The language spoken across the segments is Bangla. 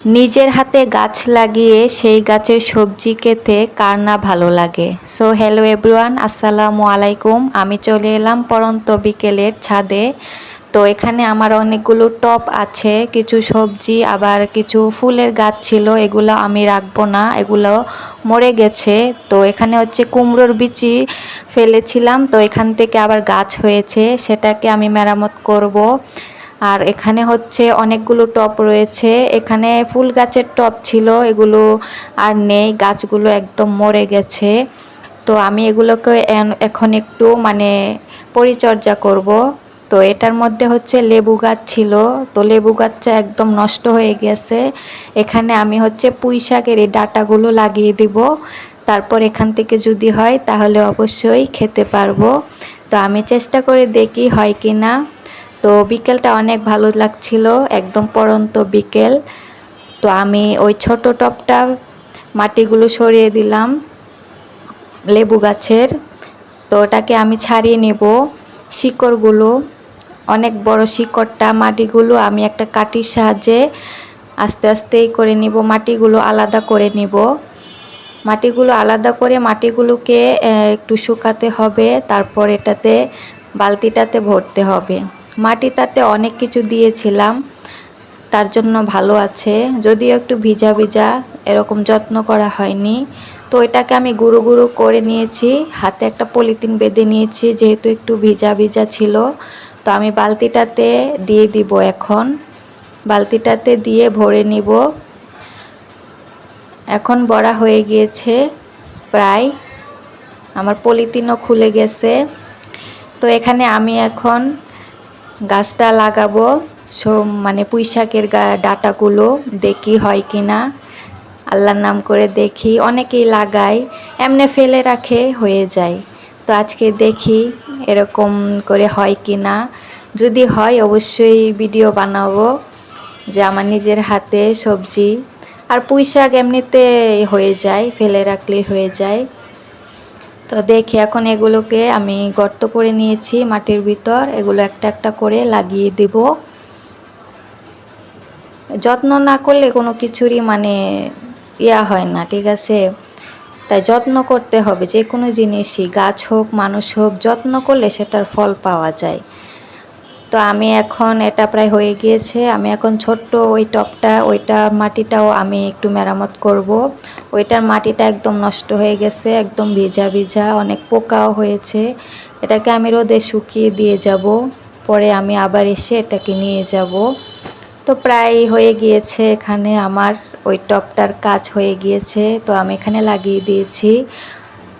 নিজের হাতে গাছ লাগিয়ে সেই গাছের সবজি খেতে কার না ভালো লাগে। সো হ্যালো এভরিওয়ান, আসসালামু আলাইকুম। আমি চলে এলাম পড়ন্ত বিকেলের ছাদে। তো এখানে আমার অনেকগুলো টব আছে, কিছু সবজি আবার কিছু ফুলের গাছ ছিল, এগুলো আমি রাখবো না, এগুলো মরে গেছে। তো এখানে হচ্ছে কুমড়োর বিচি ফেলেছিলাম, তো এখান থেকে আবার গাছ হয়েছে, সেটাকে আমি মেরামত করব। আর এখানে হচ্ছে অনেকগুলো টব রয়েছে, এখানে ফুল গাছের টব ছিল, এগুলো আর নেই, গাছগুলো একদম মরে গেছে। তো আমি এগুলোকে এখন একটু পরিচর্যা করব। তো এটার মধ্যে হচ্ছে লেবু গাছ ছিল, তো লেবু গাছটা একদম নষ্ট হয়ে গেছে। এখানে আমি হচ্ছে পুঁই শাকের এই ডাঁটাগুলো লাগিয়ে দিব, তারপর এখান থেকে যদি হয় তাহলে অবশ্যই খেতে পারবো। তো আমি চেষ্টা করে দেখি হয় কি না। তো বিকেলটা অনেক ভালো লাগছিল, একদম পড়ন্ত বিকেল। তো আমি ওই ছোট টবটা মাটিগুলো সরিয়ে দিলাম লেবু গাছের, তো ওটাকে আমি ছাড়িয়ে নেব। শিকড়গুলো অনেক বড়, শিকড়টা মাটিগুলো আমি একটা কাঠির সাহায্যে আস্তে আস্তেই করে নিব, মাটিগুলো আলাদা করে নিব। মাটিগুলো আলাদা করে মাটিগুলোকে একটু শুকাতে হবে, তারপর এটাতে বালতিটাতে ভরতে হবে। মাটিটাতে অনেক কিছু দিয়েছিলাম, তার জন্য ভালো আছে, যদিও একটু ভিজা ভিজা, এরকম যত্ন করা হয়নি। তো এটাকে আমি গুঁড়ো গুঁড়ো করে নিয়েছি, হাতে একটা পলিথিন বেঁধে নিয়েছি, যেহেতু একটু ভিজা ভিজা ছিল। তো আমি বালতিটাতে দিয়ে দিব, এখন বালতিটাতে দিয়ে ভরে নিব। এখন ভরা হয়ে গিয়েছে প্রায়, আমার পলিথিনও খুলে গেছে। তো এখানে আমি এখন গাছটা লাগাবো, পুঁই শাকের ডাঁটাগুলো দেখি হয় কি না, আল্লাহর নাম করে দেখি। অনেকেই লাগায়, এমনি ফেলে রাখে, হয়ে যায়। তো আজকে দেখি এরকম করে হয় কি না, যদি হয় অবশ্যই ভিডিও বানাবো যে আমার নিজের হাতে সবজি। আর পুঁই শাক এমনিতে হয়ে যায়, ফেলে রাখলেই হয়ে যায়। তো দেখি এখন এগুলোকে আমি গর্ত করে নিয়েছি মাটির ভিতর, এগুলো একটা একটা করে লাগিয়ে দেব। যত্ন না করলে কোনো কিছুরই ইয়া হয় না, ঠিক আছে? তাই যত্ন করতে হবে, যে কোনো জিনিসই, গাছ হোক মানুষ হোক, যত্ন করলে সেটার ফল পাওয়া যায়। তো আমি এখন এটা প্রায় হয়ে গিয়েছে, আমি এখন ছোট্ট ওই টবটা, ওইটা মাটিটাও আমি একটু মেরামত করব। ওইটার মাটিটা একদম নষ্ট হয়ে গেছে, একদম ভিজা ভিজা, অনেক পোকাও হয়েছে। এটাকে আমি রোদে শুকিয়ে দিয়ে যাব, পরে আমি আবার এসে এটাকে নিয়ে যাব। তো প্রায় হয়ে গিয়েছে, এখানে আমার ওই টবটার কাজ হয়ে গিয়েছে, তো আমি এখানে লাগিয়ে দিয়েছি।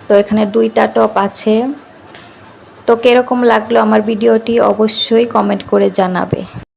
তো এখানে 2টা টব আছে। তো কীরকম লাগলো আমার ভিডিওটি অবশ্যই কমেন্ট করে জানাবে।